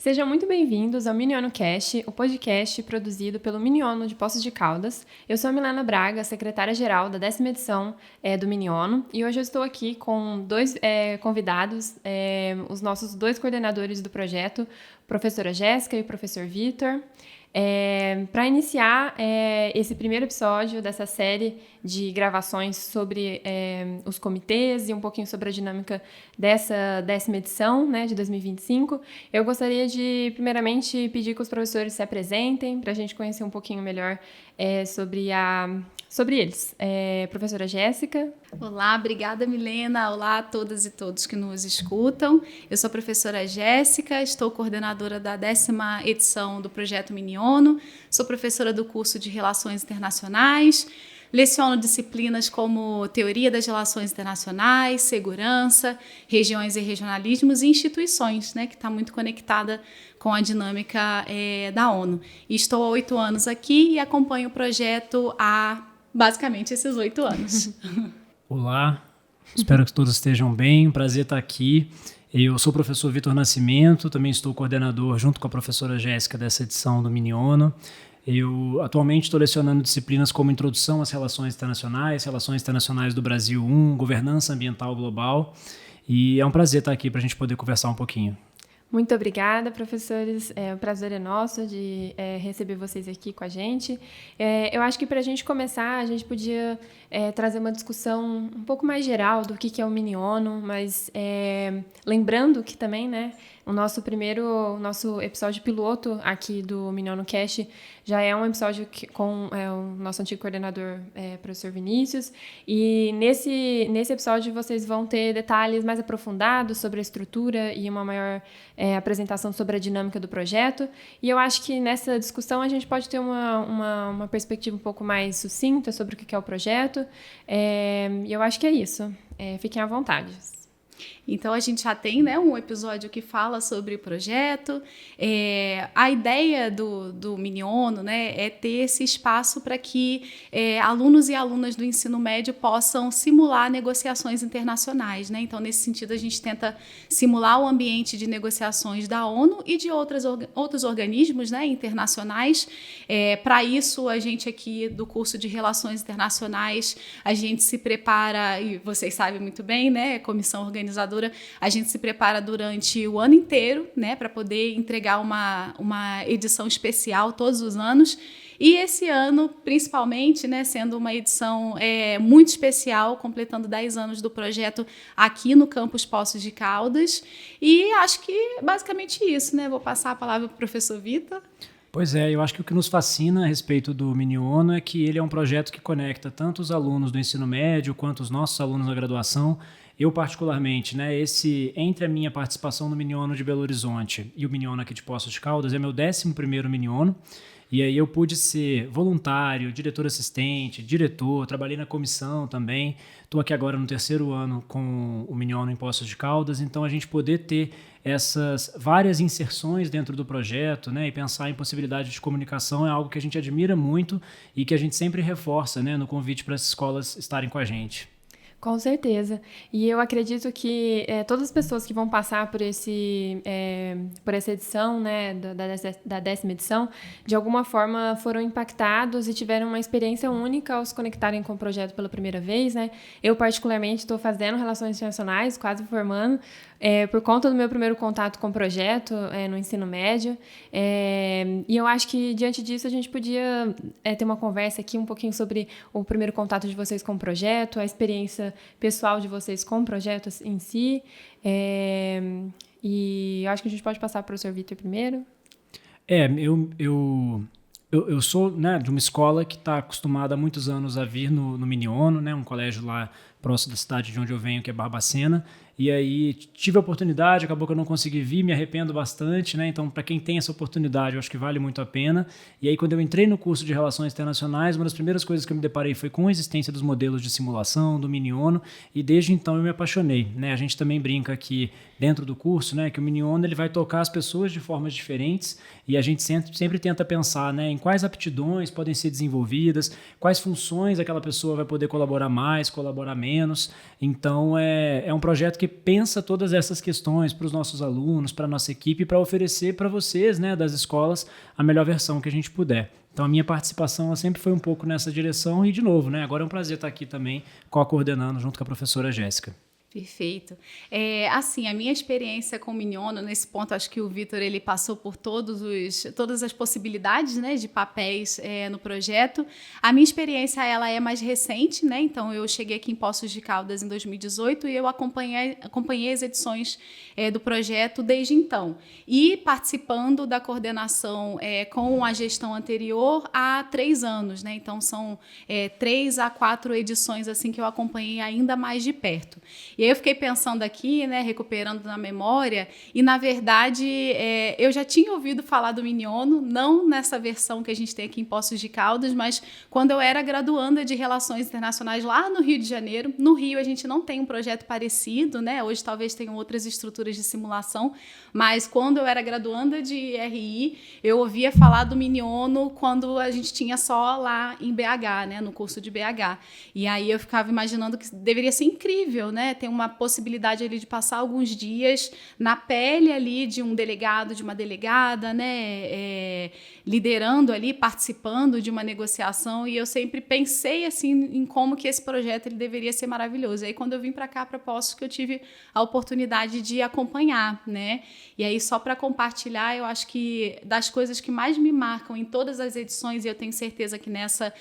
Sejam muito bem-vindos ao Miniono Cast, o podcast produzido pelo Miniono de Poços de Caldas. Eu sou a Milena Braga, secretária-geral da 10ª edição do Miniono, e hoje eu estou aqui com dois convidados, os nossos dois coordenadores do projeto, a professora Jéssica e o professor Vitor. Para iniciar esse primeiro episódio dessa série de gravações sobre os comitês e um pouquinho sobre a dinâmica dessa 10ª edição, né, de 2025, eu gostaria de, primeiramente, pedir que os professores se apresentem para a gente conhecer um pouquinho melhor sobre eles. Professora Jéssica. Olá, obrigada Milena. Olá a todas e todos que nos escutam. Eu sou a professora Jéssica, estou coordenadora da 10ª edição do Projeto Miniono, sou professora do curso de Relações Internacionais, leciono disciplinas como Teoria das Relações Internacionais, Segurança, Regiões e Regionalismos e Instituições, né, que está muito conectada com a dinâmica da ONU. E estou há 8 anos aqui e acompanho o projeto há basicamente esses 8 anos. Olá, espero que todos estejam bem, prazer estar aqui. Eu sou o professor Vitor Nascimento, também estou coordenador junto com a professora Jéssica dessa edição do Miniono. Eu atualmente estou lecionando disciplinas como Introdução às Relações Internacionais do Brasil 1, Governança Ambiental Global, e é um prazer estar aqui para a gente poder conversar um pouquinho. Muito obrigada, professores. O prazer é nosso de receber vocês aqui com a gente. Eu acho que para a gente começar, a gente podia trazer uma discussão um pouco mais geral do que é o Miniono, mas lembrando que também, né, o nosso episódio piloto aqui do Miniono Cast já é um episódio com o nosso antigo coordenador, professor Vinícius, e nesse episódio vocês vão ter detalhes mais aprofundados sobre a estrutura e uma maior apresentação sobre a dinâmica do projeto, e eu acho que nessa discussão a gente pode ter uma perspectiva um pouco mais sucinta sobre o que é o projeto, e eu acho que é isso. Fiquem à vontade. Então, a gente já tem, né, um episódio que fala sobre o projeto. A ideia do Miniono, né, é ter esse espaço para que alunos e alunas do ensino médio possam simular negociações internacionais, né? Então, nesse sentido, a gente tenta simular o ambiente de negociações da ONU e de outros organismos, né, internacionais. Para isso, a gente aqui do curso de Relações Internacionais, a gente se prepara, e vocês sabem muito bem, né, comissão organizadora, a gente se prepara durante o ano inteiro, né, para poder entregar uma edição especial todos os anos. E esse ano, principalmente, né, sendo uma edição muito especial, completando 10 anos do projeto aqui no campus Poços de Caldas. E acho que basicamente isso, né? Vou passar a palavra para o professor Vitor. Pois é, eu acho que o que nos fascina a respeito do Miniono é que ele é um projeto que conecta tanto os alunos do ensino médio quanto os nossos alunos na graduação. Eu, particularmente, né, entre a minha participação no Miniono de Belo Horizonte e o Miniono aqui de Poços de Caldas, é meu 11º Miniono, e aí eu pude ser voluntário, diretor assistente, diretor, trabalhei na comissão também, estou aqui agora no 3º ano com o Miniono em Poços de Caldas, então a gente poder ter essas várias inserções dentro do projeto, né, e pensar em possibilidade de comunicação é algo que a gente admira muito e que a gente sempre reforça, né, no convite para as escolas estarem com a gente. Com certeza. E eu acredito que todas as pessoas que vão passar por essa edição, né, da 10ª edição, de alguma forma foram impactados e tiveram uma experiência única ao se conectarem com o projeto pela primeira vez, né? Eu, particularmente, estou fazendo Relações Internacionais, quase formando, por conta do meu primeiro contato com o projeto no ensino médio. E eu acho que, diante disso, a gente podia ter uma conversa aqui um pouquinho sobre o primeiro contato de vocês com o projeto, a experiência pessoal de vocês com o projeto em si. E eu acho que a gente pode passar para o professor Vitor primeiro. Eu sou, né, de uma escola que está acostumada há muitos anos a vir no Miniono, né, um colégio lá próximo da cidade de onde eu venho, que é Barbacena, e aí tive a oportunidade, acabou que eu não consegui vir, me arrependo bastante, né? Então, para quem tem essa oportunidade, eu acho que vale muito a pena. E aí, quando eu entrei no curso de Relações Internacionais, uma das primeiras coisas que eu me deparei foi com a existência dos modelos de simulação, do Miniono, e desde então eu me apaixonei, né? A gente também brinca que dentro do curso, né, que o Mini-ONU ele vai tocar as pessoas de formas diferentes e a gente sempre tenta pensar, né, em quais aptidões podem ser desenvolvidas, quais funções aquela pessoa vai poder colaborar mais, colaborar menos. Então, é um projeto que pensa todas essas questões para os nossos alunos, para a nossa equipe, para oferecer para vocês, né, das escolas, a melhor versão que a gente puder. Então, a minha participação ela sempre foi um pouco nessa direção e, de novo, né, agora é um prazer estar aqui também coordenando junto com a professora Jéssica. Perfeito. Assim, a minha experiência com o Mini-ONU, nesse ponto, acho que o Vitor ele passou por todas as possibilidades, né, de papéis no projeto. A minha experiência ela é mais recente, né? Então, eu cheguei aqui em Poços de Caldas em 2018 e eu acompanhei as edições do projeto desde então. E participando da coordenação com a gestão anterior há 3 anos, né? Então, são 3 a 4 edições assim que eu acompanhei ainda mais de perto. E aí eu fiquei pensando aqui, né, recuperando na memória, e na verdade eu já tinha ouvido falar do Mini-ONU, não nessa versão que a gente tem aqui em Poços de Caldas, mas quando eu era graduanda de Relações Internacionais lá no Rio de Janeiro. No Rio a gente não tem um projeto parecido, né? Hoje talvez tenham outras estruturas de simulação, mas quando eu era graduanda de RI, eu ouvia falar do Mini-ONU quando a gente tinha só lá em BH, né, no curso de BH. E aí eu ficava imaginando que deveria ser incrível, né? Tem uma possibilidade ali de passar alguns dias na pele ali de um delegado, de uma delegada, né, liderando ali, participando de uma negociação, e eu sempre pensei assim em como que esse projeto ele deveria ser maravilhoso. E aí quando eu vim para cá, para Poços, que eu tive a oportunidade de acompanhar, né? E aí só para compartilhar, eu acho que das coisas que mais me marcam em todas as edições, e eu tenho certeza que nessa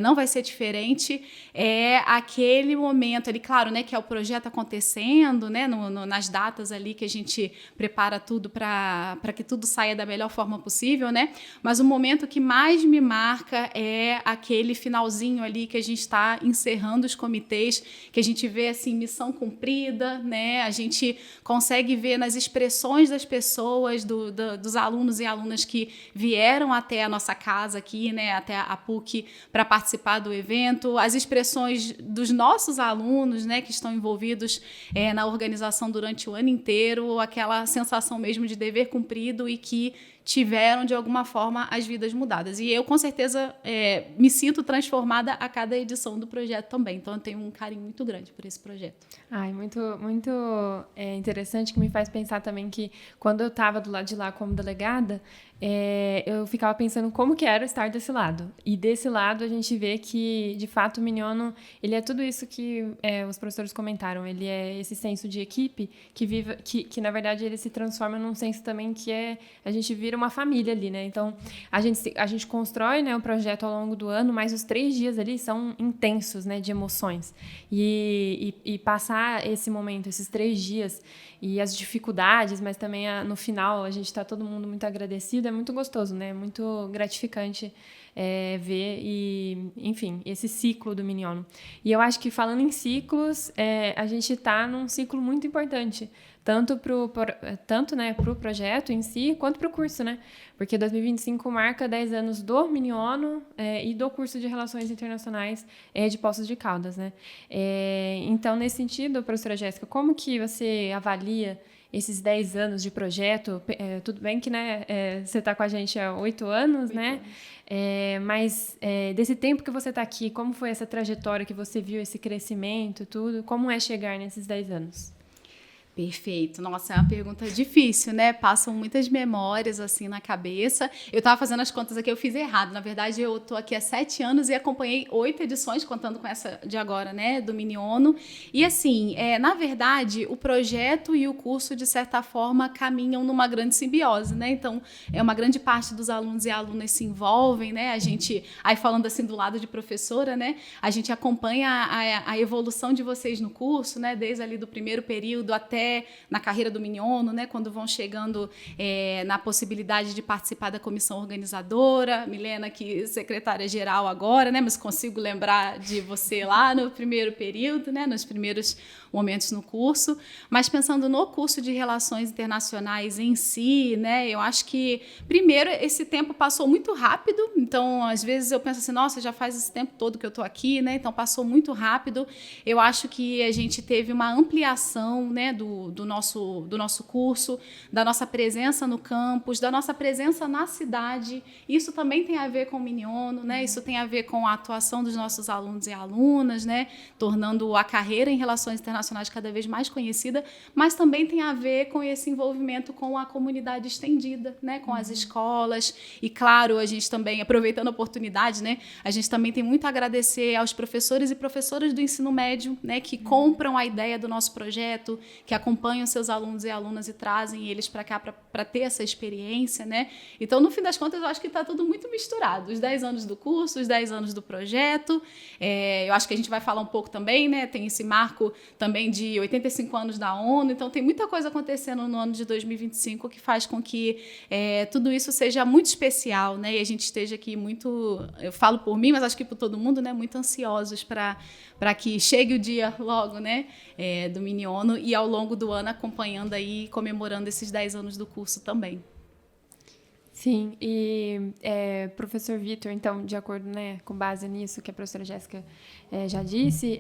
não vai ser diferente, é aquele momento ali, claro, né, que é o projeto acontecendo, né, nas datas ali que a gente prepara tudo para que tudo saia da melhor forma possível, né? Mas o momento que mais me marca é aquele finalzinho ali que a gente está encerrando os comitês, que a gente vê assim missão cumprida, né? A gente consegue ver nas expressões das pessoas, dos alunos e alunas que vieram até a nossa casa aqui, né, até a PUC para participar do evento, as expressões dos nossos alunos, né, que estão envolvidos na organização durante o ano inteiro, aquela sensação mesmo de dever cumprido e que tiveram, de alguma forma, as vidas mudadas. E eu, com certeza, me sinto transformada a cada edição do projeto também. Então, eu tenho um carinho muito grande por esse projeto. Muito, muito interessante, que me faz pensar também que, quando eu estava do lado de lá como delegada, eu ficava pensando como que era estar desse lado. E desse lado, a gente vê que, de fato, o Mini-ONU, ele é tudo isso que os professores comentaram. Ele é esse senso de equipe que na verdade, ele se transforma num senso também que a gente vira uma família ali, né? Então, a gente constrói, né, o projeto ao longo do ano, mas os 3 dias ali são intensos, né, de emoções. E passar esse momento, esses 3 dias, e as dificuldades, mas também no final a gente está todo mundo muito agradecido, é muito gostoso, né? Muito gratificante ver e, enfim, esse ciclo do Mini-ONU. E eu acho que, falando em ciclos, a gente está num ciclo muito importante, tanto né, pro projeto em si, quanto para o curso, né? Porque 2025 marca 10 anos do Mini-ONU e do curso de Relações Internacionais de Poços de Caldas, né? Então, nesse sentido, professora Jéssica, como que você avalia esses 10 anos de projeto? Tudo bem que, né, você está com a gente há 8 anos, né? Mas desse tempo que você está aqui, como foi essa trajetória que você viu, esse crescimento, tudo? Como é chegar nesses 10 anos? Perfeito. Nossa, é uma pergunta difícil, né? Passam muitas memórias, assim, na cabeça. Eu estava fazendo as contas aqui, eu fiz errado. Na verdade, eu estou aqui há 7 anos e acompanhei 8 edições, contando com essa de agora, né? Do Mini-ONU. E, assim, na verdade, o projeto e o curso, de certa forma, caminham numa grande simbiose, né? Então, uma grande parte dos alunos e alunas se envolvem, né? A gente, aí falando assim do lado de professora, né? A gente acompanha a evolução de vocês no curso, né? Desde ali do primeiro período até na carreira do Mini-ONU, né, quando vão chegando na possibilidade de participar da comissão organizadora. Milena, que secretária-geral agora, né, mas consigo lembrar de você lá no primeiro período, né, nos primeiros momentos no curso. Mas pensando no curso de Relações Internacionais em si, né, eu acho que, primeiro, esse tempo passou muito rápido. Então, às vezes eu penso assim, nossa, já faz esse tempo todo que eu estou aqui, né, então passou muito rápido. Eu acho que a gente teve uma ampliação, né, do do nosso curso, da nossa presença no campus, da nossa presença na cidade. Isso também tem a ver com o Miniono, né? Isso tem a ver com a atuação dos nossos alunos e alunas, né? Tornando a carreira em relações internacionais cada vez mais conhecida, mas também tem a ver com esse envolvimento com a comunidade estendida, né? Com as escolas. E, claro, a gente também, aproveitando a oportunidade, né? A gente também tem muito a agradecer aos professores e professoras do ensino médio, né? Que compram a ideia do nosso projeto, que acompanham seus alunos e alunas e trazem eles para cá para ter essa experiência, né? Então, no fim das contas, eu acho que está tudo muito misturado. Os 10 anos do curso, os 10 anos do projeto. Eu acho que a gente vai falar um pouco também, né? Tem esse marco também de 85 anos da ONU. Então, tem muita coisa acontecendo no ano de 2025 que faz com que tudo isso seja muito especial, né? E a gente esteja aqui muito, eu falo por mim, mas acho que por todo mundo, né? Muito ansiosos para que chegue o dia logo, né? Do Miniono e ao longo do ano acompanhando aí, comemorando esses 10 anos do curso também. Sim, e professor Vitor, então, de acordo, né, com base nisso que a professora Jéssica já disse,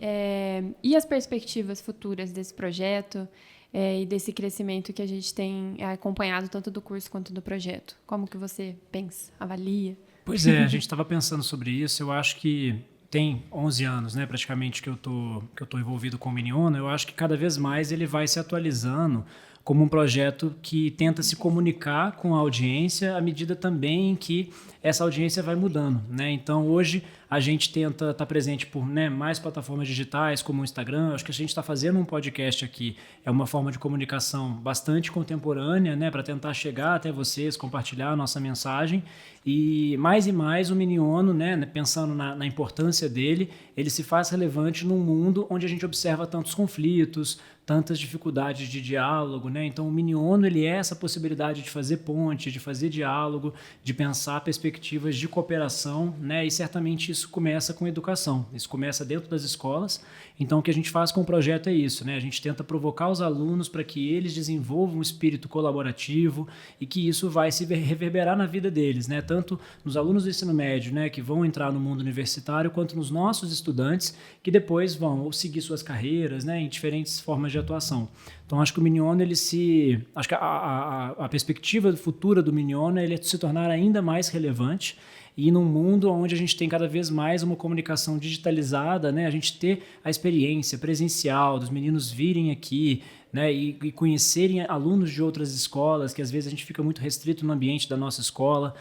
e as perspectivas futuras desse projeto e desse crescimento que a gente tem acompanhado tanto do curso quanto do projeto? Como que você pensa, avalia? Pois é, a gente estava pensando sobre isso. Eu acho que tem 11 anos, né, praticamente, que eu tô envolvido com o Miniono. Eu acho que cada vez mais ele vai se atualizando como um projeto que tenta se comunicar com a audiência à medida também que essa audiência vai mudando, né? Então, hoje, a gente tenta estar presente por, né, mais plataformas digitais, como o Instagram. Acho que a gente está fazendo um podcast aqui. É uma forma de comunicação bastante contemporânea, né, para tentar chegar até vocês, compartilhar a nossa mensagem. E mais o Miniono, né, pensando na importância dele, ele se faz relevante num mundo onde a gente observa tantos conflitos, tantas dificuldades de diálogo, né? Então, o Miniono, ele é essa possibilidade de fazer ponte, de fazer diálogo, de pensar perspectivas de cooperação, né? E certamente isso começa com educação, isso começa dentro das escolas. Então, o que a gente faz com o projeto é isso, né? A gente tenta provocar os alunos para que eles desenvolvam um espírito colaborativo e que isso vai se reverberar na vida deles, né? Tanto nos alunos do ensino médio, né, que vão entrar no mundo universitário, quanto nos nossos estudantes que depois vão ou seguir suas carreiras, né, em diferentes formas de atuação. Então, acho que o Miniono, acho que a perspectiva futura do Miniono é ele se tornar ainda mais relevante e num mundo onde a gente tem cada vez mais uma comunicação digitalizada, né, a gente ter a experiência presencial dos meninos virem aqui, né, e conhecerem alunos de outras escolas, que às vezes a gente fica muito restrito no ambiente da nossa escola.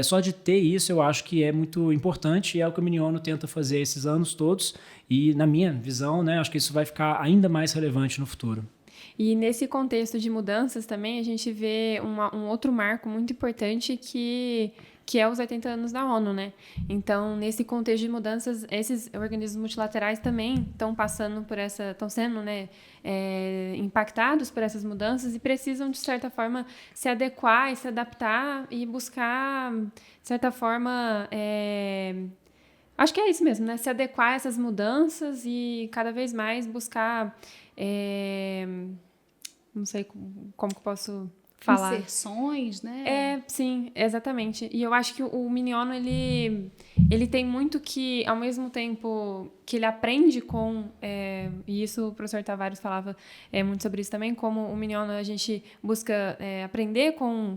Só de ter isso, eu acho que é muito importante e é o que o Miniono tenta fazer esses anos todos. E, na minha visão, né, acho que isso vai ficar ainda mais relevante no futuro. E nesse contexto de mudanças também, a gente vê um outro marco muito importante que é os 80 anos da ONU, né? Então, nesse contexto de mudanças, esses organismos multilaterais também estão sendo, né, impactados por essas mudanças e precisam, de certa forma, se adequar e se adaptar e buscar, de certa forma, acho que é isso mesmo, né? Se adequar a essas mudanças e cada vez mais buscar, não sei como que eu posso falar. Inserções, né? Sim, exatamente. E eu acho que o Miniono, ele tem muito que, ao mesmo tempo que ele aprende com, e isso o professor Tavares falava muito sobre isso também, como o Miniono a gente busca aprender com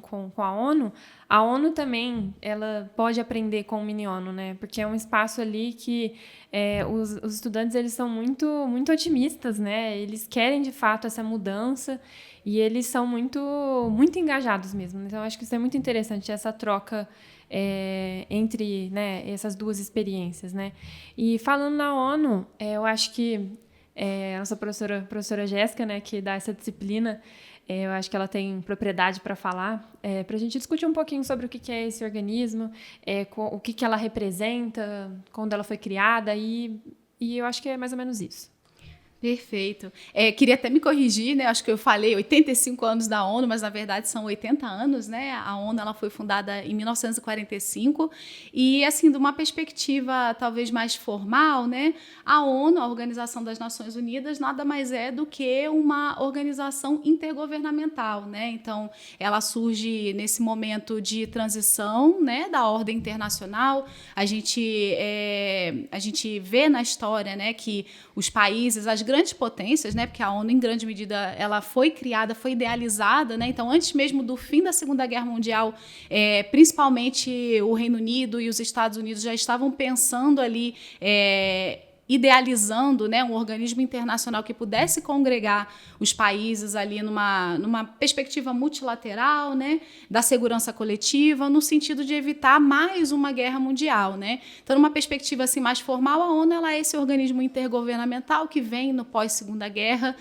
a ONU também, ela pode aprender com o Miniono, né? Porque é um espaço ali que os estudantes, eles são muito, muito otimistas, né? Eles querem, de fato, essa mudança e eles são muito, muito engajados mesmo. Então, eu acho que isso é muito interessante, essa troca entre, né, essas duas experiências, né? E falando na ONU, eu acho que a nossa professora Jéssica, né, que dá essa disciplina, eu acho que ela tem propriedade para falar, para a gente discutir um pouquinho sobre o que é esse organismo, o que ela representa, quando ela foi criada, e eu acho que é mais ou menos isso. Perfeito. Queria até me corrigir, né? Acho que eu falei 85 anos da ONU, mas na verdade são 80 anos, né? A ONU, ela foi fundada em 1945 e, assim, de uma perspectiva talvez mais formal, né? A ONU, a Organização das Nações Unidas, nada mais é do que uma organização intergovernamental, né? Então, ela surge nesse momento de transição, né, da ordem internacional. A gente vê na história, né, que os países, as grandes potências, né, porque a ONU, em grande medida, ela foi criada, foi idealizada, né, então antes mesmo do fim da Segunda Guerra Mundial, principalmente o Reino Unido e os Estados Unidos já estavam pensando ali, idealizando, né, um organismo internacional que pudesse congregar os países ali numa perspectiva multilateral, né, da segurança coletiva, no sentido de evitar mais uma guerra mundial, né? Então, numa perspectiva assim mais formal, a ONU ela é esse organismo intergovernamental que vem no pós-Segunda Guerra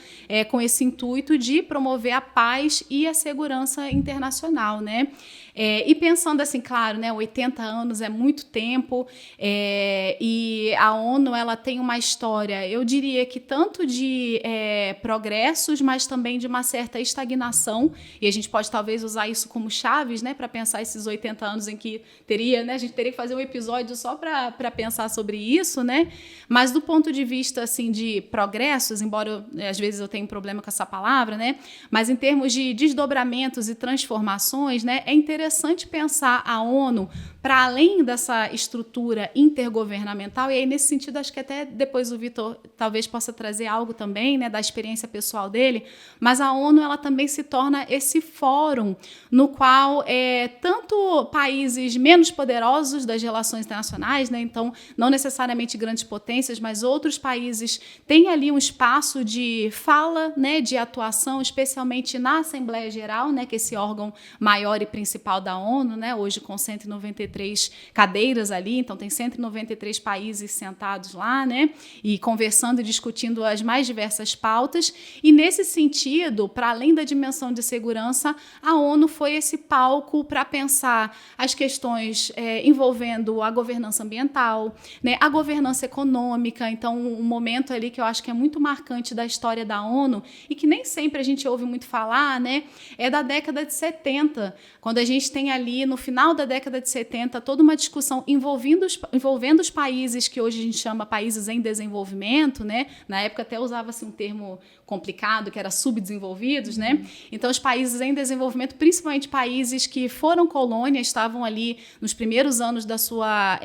com esse intuito de promover a paz e a segurança internacional, né? E pensando assim, claro, né, 80 anos é muito tempo, e a ONU ela tem uma história, eu diria que tanto de progressos, mas também de uma certa estagnação, e a gente pode talvez usar isso como chaves, né, para pensar esses 80 anos em que teria, né, a gente teria que fazer um episódio só para pensar sobre isso, né, mas do ponto de vista assim, de progressos, embora às vezes eu tenha um problema com essa palavra, né, mas em termos de desdobramentos e transformações, né, é interessante pensar a ONU para além dessa estrutura intergovernamental, e aí nesse sentido acho que até depois o Vitor talvez possa trazer algo também, né, da experiência pessoal dele, mas a ONU ela também se torna esse fórum no qual tanto países menos poderosos das relações internacionais, né, então não necessariamente grandes potências, mas outros países têm ali um espaço de fala, né, de atuação, especialmente na Assembleia Geral, né, que é esse órgão maior e principal da ONU, né, hoje com 193 cadeiras ali, então tem 193 países sentados lá, né, e conversando e discutindo as mais diversas pautas, e nesse sentido, para além da dimensão de segurança, a ONU foi esse palco para pensar as questões envolvendo a governança ambiental, né, a governança econômica, então um momento ali que eu acho que é muito marcante da história da ONU, e que nem sempre a gente ouve muito falar, né, é da década de 70, quando a gente tem ali, no final da década de 70, toda uma discussão envolvendo os países que hoje a gente chama países em desenvolvimento, né? Na época até usava-se um termo complicado, que era subdesenvolvidos, né? Então, os países em desenvolvimento, principalmente países que foram colônia, estavam ali nos primeiros anos da sua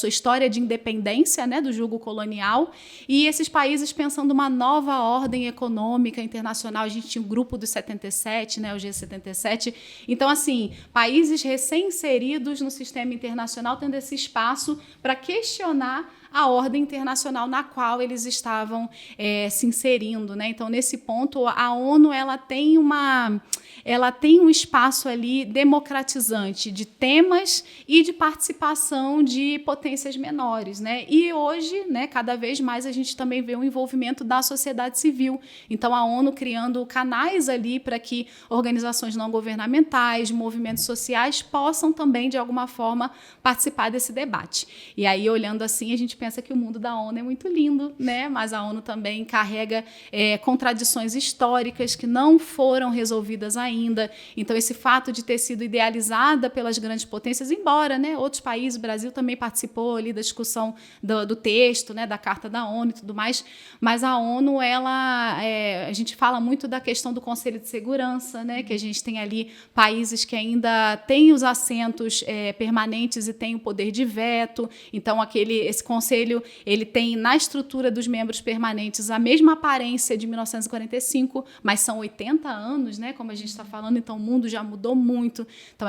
história de independência, né? Do jugo colonial, e esses países pensando uma nova ordem econômica internacional. A gente tinha o grupo dos 77, né? O G77. Então, assim, países recém-inseridos no sistema internacional tendo esse espaço para questionar a ordem internacional na qual eles estavam se inserindo, né? Então, nesse ponto, a ONU ela tem um espaço ali democratizante de temas e de participação de potências menores, né? E hoje, né, cada vez mais a gente também vê o envolvimento da sociedade civil. Então, a ONU criando canais ali para que organizações não governamentais, movimentos sociais possam também, de alguma forma, participar desse debate. E aí, olhando assim, a gente pensa que o mundo da ONU é muito lindo, né? Mas a ONU também carrega contradições históricas que não foram resolvidas ainda. Então, esse fato de ter sido idealizada pelas grandes potências, embora, né, outros países, o Brasil também participou ali da discussão do texto, né, da Carta da ONU e tudo mais, mas a ONU, a gente fala muito da questão do Conselho de Segurança, né, que a gente tem ali países que ainda têm os assentos permanentes e têm o poder de veto. Então, esse Conselho ele tem na estrutura dos membros permanentes a mesma aparência de 1945, mas são 80 anos, né, como a gente está falando, então o mundo já mudou muito. Então,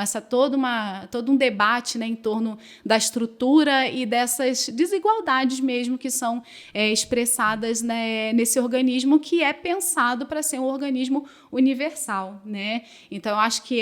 todo um debate, né, em torno da estrutura e dessas desigualdades mesmo que são expressadas, né, nesse organismo que é pensado para ser um organismo universal, né? Então, eu acho que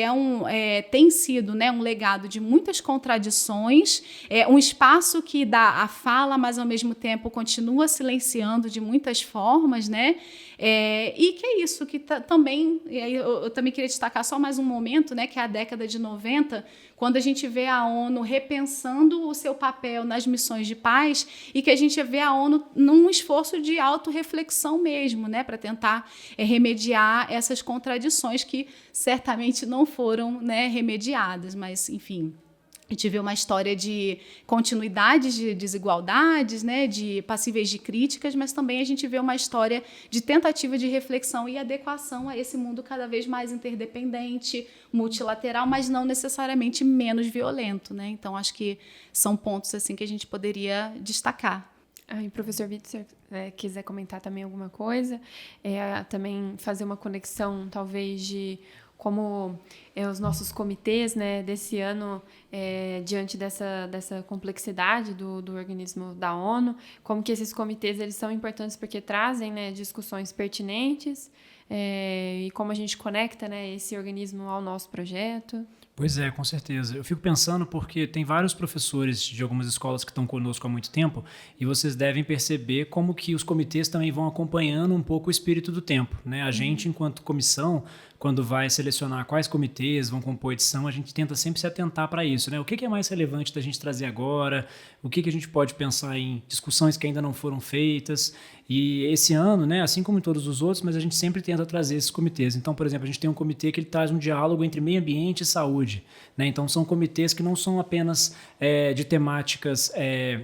tem sido, né, um legado de muitas contradições, um espaço que dá a fala, mas ao mesmo tempo continua silenciando de muitas formas, né? E que é isso, que também, eu também queria destacar só mais um momento, né, que é a década de 90, quando a gente vê a ONU repensando o seu papel nas missões de paz e que a gente vê a ONU num esforço de autorreflexão mesmo, né, para tentar remediar essas contradições que certamente não foram, né, remediadas, mas, enfim. A gente vê uma história de continuidades de desigualdades, né, de passíveis de críticas, mas também a gente vê uma história de tentativa de reflexão e adequação a esse mundo cada vez mais interdependente, multilateral, mas não necessariamente menos violento, né? Então, acho que são pontos assim que a gente poderia destacar. Aí, professor Vitor, quiser comentar também alguma coisa, também fazer uma conexão, talvez, de como os nossos comitês, né, desse ano, diante dessa complexidade do organismo da ONU, como que esses comitês eles são importantes porque trazem, né, discussões pertinentes, e como a gente conecta, né, esse organismo ao nosso projeto. Pois é, com certeza. Eu fico pensando porque tem vários professores de algumas escolas que estão conosco há muito tempo e vocês devem perceber como que os comitês também vão acompanhando um pouco o espírito do tempo, né? A gente, enquanto comissão, quando vai selecionar quais comitês vão compor a edição, a gente tenta sempre se atentar para isso, né? O que é mais relevante da gente trazer agora? O que a gente pode pensar em discussões que ainda não foram feitas? E esse ano, né, assim como em todos os outros, mas a gente sempre tenta trazer esses comitês. Então, por exemplo, a gente tem um comitê que ele traz um diálogo entre meio ambiente e saúde, né? Então, são comitês que não são apenas de temáticas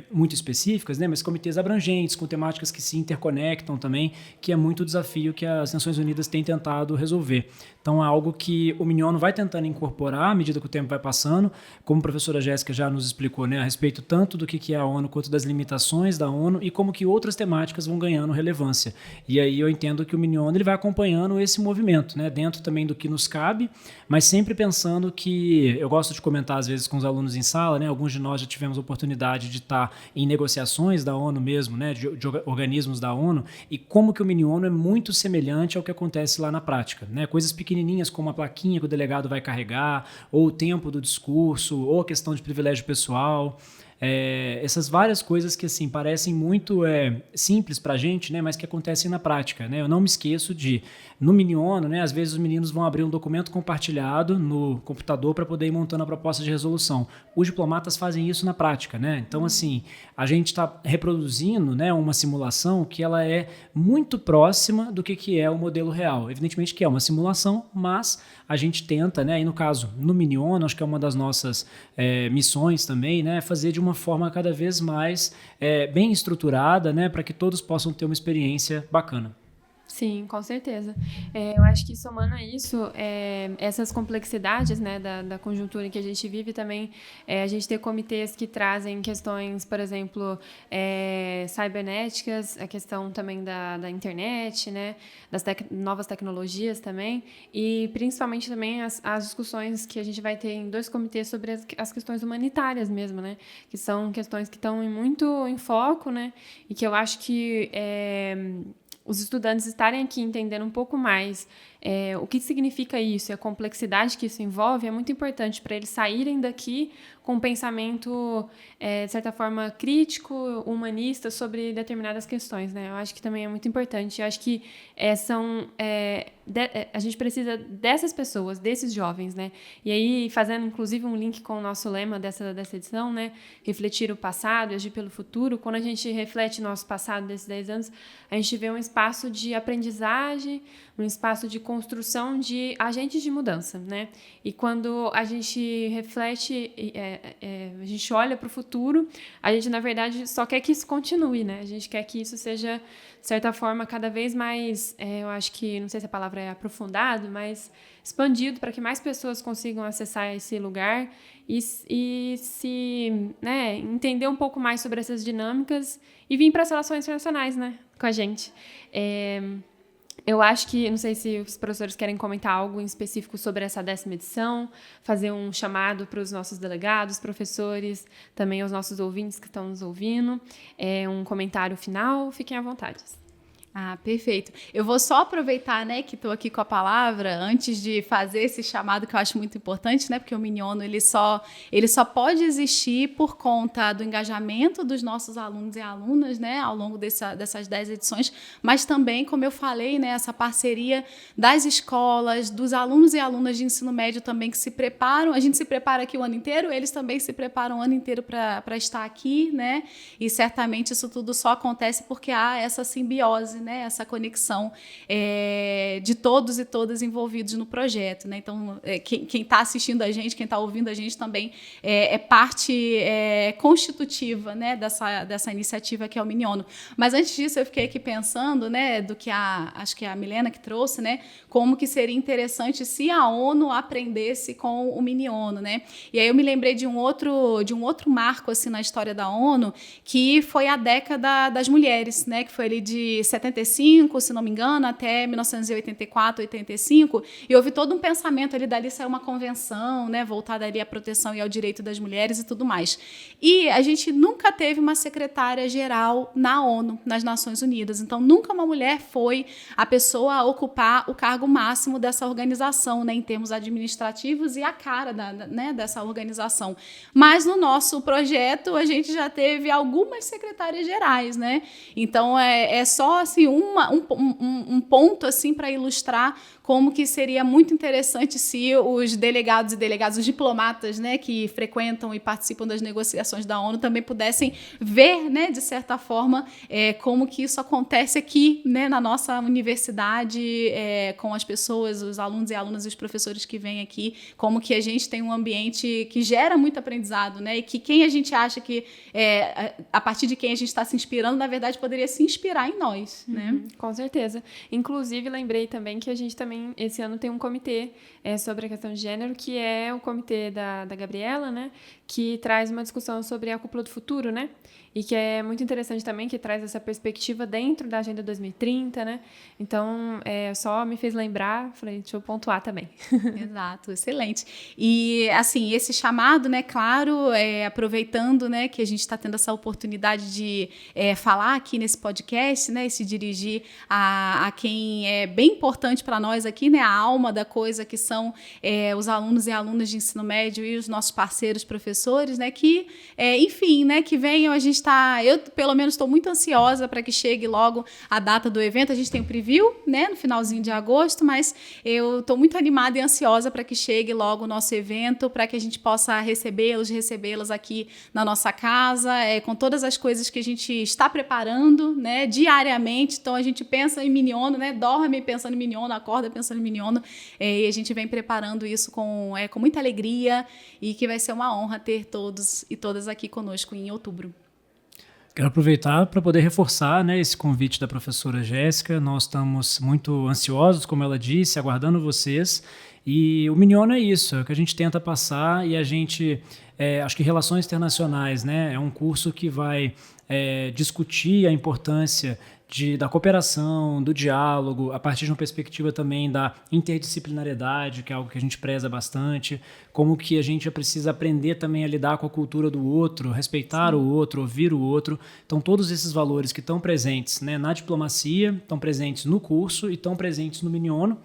muito específicas, né, mas comitês abrangentes, com temáticas que se interconectam também, que é muito o desafio que as Nações Unidas têm tentado resolver. Então, é algo que o Miniono vai tentando incorporar à medida que o tempo vai passando, como a professora Jéssica já nos explicou, né, a respeito tanto do que é a ONU quanto das limitações da ONU e como que outras temáticas vão ganhando relevância. E aí eu entendo que o Miniono ele vai acompanhando esse movimento, né, dentro também do que nos cabe, mas sempre pensando que, eu gosto de comentar às vezes com os alunos em sala, né, alguns de nós já tivemos a oportunidade de estar em negociações da ONU mesmo, né, de organismos da ONU, e como que o Miniono é muito semelhante ao que acontece lá na prática, né, coisas pequenininhas como a plaquinha que o delegado vai carregar, ou o tempo do discurso, ou a questão de privilégio pessoal. Essas várias coisas que assim parecem muito simples para a gente, né, mas que acontecem na prática, né? Eu não me esqueço de, no Miniono, né, às vezes os meninos vão abrir um documento compartilhado no computador para poder ir montando a proposta de resolução. Os diplomatas fazem isso na prática, né? Então, assim, a gente está reproduzindo, né, uma simulação que ela é muito próxima do que é o modelo real. Evidentemente que é uma simulação, mas a gente tenta, né, e no caso, no Miniono, acho que é uma das nossas missões também, né, fazer de uma forma cada vez mais bem estruturada, né, para que todos possam ter uma experiência bacana. Sim, com certeza. Eu acho que somando a isso, essas complexidades, né, da conjuntura em que a gente vive também, a gente tem comitês que trazem questões, por exemplo, cibernéticas, a questão também da internet, né, das novas tecnologias também, e principalmente também as discussões que a gente vai ter em 2 comitês sobre as questões humanitárias mesmo, né, que são questões que estão muito em foco, né, e que eu acho que os estudantes estarem aqui entendendo um pouco mais o que significa isso e a complexidade que isso envolve é muito importante para eles saírem daqui com um pensamento, de certa forma, crítico, humanista sobre determinadas questões, né? Eu acho que também é muito importante. Eu acho que a gente precisa dessas pessoas, desses jovens, né? E aí, fazendo, inclusive, um link com o nosso lema dessa edição, né? Refletir o passado e agir pelo futuro. Quando a gente reflete nosso passado desses 10 anos, a gente vê um espaço de aprendizagem, um espaço de construção de agentes de mudança, né? E quando a gente reflete, a gente olha para o futuro, a gente, na verdade, só quer que isso continue, né? A gente quer que isso seja, de certa forma, cada vez mais, eu acho que, não sei se a palavra é aprofundado, mas expandido para que mais pessoas consigam acessar esse lugar e se, né, entender um pouco mais sobre essas dinâmicas e vir para as relações internacionais, né, com a gente. Eu acho que, não sei se os professores querem comentar algo em específico sobre essa 10ª edição, fazer um chamado para os nossos delegados, professores, também aos nossos ouvintes que estão nos ouvindo. Um comentário final, fiquem à vontade. Ah, perfeito. Eu vou só aproveitar, né, que estou aqui com a palavra, antes de fazer esse chamado que eu acho muito importante, né, porque o Miniono ele só pode existir por conta do engajamento dos nossos alunos e alunas, né, ao longo dessas 10 edições, mas também, como eu falei, né, essa parceria das escolas, dos alunos e alunas de ensino médio também que se preparam. A gente se prepara aqui o ano inteiro, eles também se preparam o ano inteiro para estar aqui, né, e certamente isso tudo só acontece porque há essa simbiose, né, essa conexão de todos e todas envolvidos no projeto, né? Então, quem está assistindo a gente, quem está ouvindo a gente também é parte constitutiva, né, dessa iniciativa que é o Miniono. Mas antes disso, eu fiquei aqui pensando, né, do que acho que é a Milena que trouxe, né, como que seria interessante se a ONU aprendesse com o Miniono, né? E aí eu me lembrei de um outro marco assim na história da ONU, que foi a década das mulheres, né, que foi ali de 75, se não me engano, até 1984, 85, e houve todo um pensamento ali, dali saiu uma convenção, né, voltada ali à proteção e ao direito das mulheres e tudo mais. E a gente nunca teve uma secretária-geral na ONU, nas Nações Unidas, então nunca uma mulher foi a pessoa a ocupar o cargo máximo dessa organização, né, em termos administrativos e a cara né, dessa organização. Mas no nosso projeto a gente já teve algumas secretárias gerais, né? Então é só assim um ponto assim para ilustrar como que seria muito interessante se os delegados e delegadas, os diplomatas, né, que frequentam e participam das negociações da ONU também pudessem ver, né, de certa forma, como que isso acontece aqui, né, na nossa universidade, com as pessoas, os alunos e alunas e os professores que vêm aqui, como que a gente tem um ambiente que gera muito aprendizado, né, e que quem a gente acha que, a partir de quem a gente está se inspirando, na verdade, poderia se inspirar em nós, né? Com certeza. Inclusive, lembrei também que a gente também, esse ano, tem um comitê sobre a questão de gênero, que é o comitê da Gabriela, né, que traz uma discussão sobre a cúpula do futuro, né, e que é muito interessante também, que traz essa perspectiva dentro da Agenda 2030, né, então só me fez lembrar, falei, deixa eu pontuar também. Exato, excelente. E, assim, esse chamado, né, claro, aproveitando, né, que a gente está tendo essa oportunidade de falar aqui nesse podcast, né, e se dirigir a quem é bem importante para nós aqui, né, a alma da coisa, que são os alunos e alunas de ensino médio e os nossos parceiros professores, né, que, enfim, né, que venham, eu pelo menos estou muito ansiosa para que chegue logo a data do evento. A gente tem o preview, né, no finalzinho de agosto, mas eu estou muito animada e ansiosa para que chegue logo o nosso evento, para que a gente possa recebê-las aqui na nossa casa, com todas as coisas que a gente está preparando, né, diariamente. Então a gente pensa em Miniono, né, dorme pensando em Miniono, acorda pensando em Miniono, e a gente vem preparando isso com muita alegria, e que vai ser uma honra ter todos e todas aqui conosco em outubro. Quero aproveitar para poder reforçar, né, esse convite da professora Jéssica. Nós estamos muito ansiosos, como ela disse, aguardando vocês. E o Miniono é isso, é o que a gente tenta passar, e a gente, acho que Relações Internacionais, né, é um curso que vai discutir a importância da cooperação, do diálogo, a partir de uma perspectiva também da interdisciplinariedade, que é algo que a gente preza bastante, como que a gente precisa aprender também a lidar com a cultura do outro, respeitar Sim. o outro, ouvir o outro. Então, todos esses valores que estão presentes, né, na diplomacia, estão presentes no curso e estão presentes no Miniono,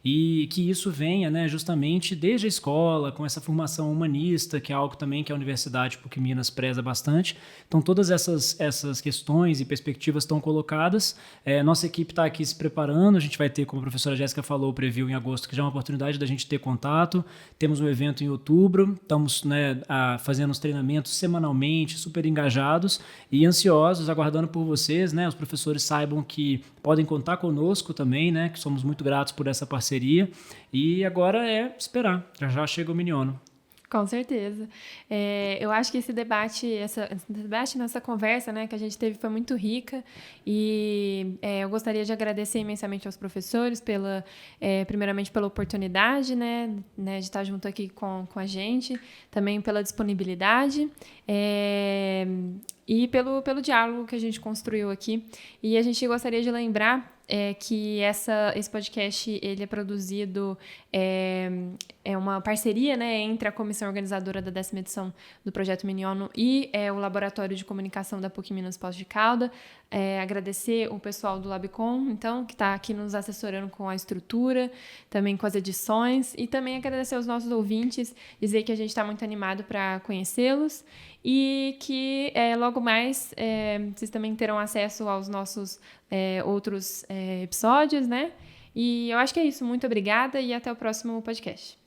e que isso venha, né, justamente desde a escola, com essa formação humanista, que é algo também que a Universidade PUC Minas preza bastante. Então, todas essas questões e perspectivas estão colocadas. Nossa equipe está aqui se preparando, a gente vai ter, como a professora Jéssica falou, o preview em agosto, que já é uma oportunidade da gente ter contato. Temos um evento em outubro, estamos, né, fazendo os treinamentos semanalmente, super engajados e ansiosos, aguardando por vocês, né, os professores saibam que podem contar conosco também, né, que somos muito gratos por essa parceria, e agora é esperar, já chega o Miniono. Com certeza. Eu acho que esse debate, nossa conversa, né, que a gente teve foi muito rica, e eu gostaria de agradecer imensamente aos professores, primeiramente pela oportunidade, né, de estar junto aqui com a gente, também pela disponibilidade, e pelo diálogo que a gente construiu aqui. E a gente gostaria de lembrar que esse podcast ele é produzido, é uma parceria, né, entre a comissão organizadora da 10ª edição do Projeto Miniono e o Laboratório de Comunicação da PUC Minas Poços de Caldas. Agradecer o pessoal do Labcom, então, que está aqui nos assessorando com a estrutura, também com as edições, e também agradecer aos nossos ouvintes, dizer que a gente está muito animado para conhecê-los, e que logo mais vocês também terão acesso aos nossos outros episódios, né? E eu acho que é isso. Muito obrigada e até o próximo podcast.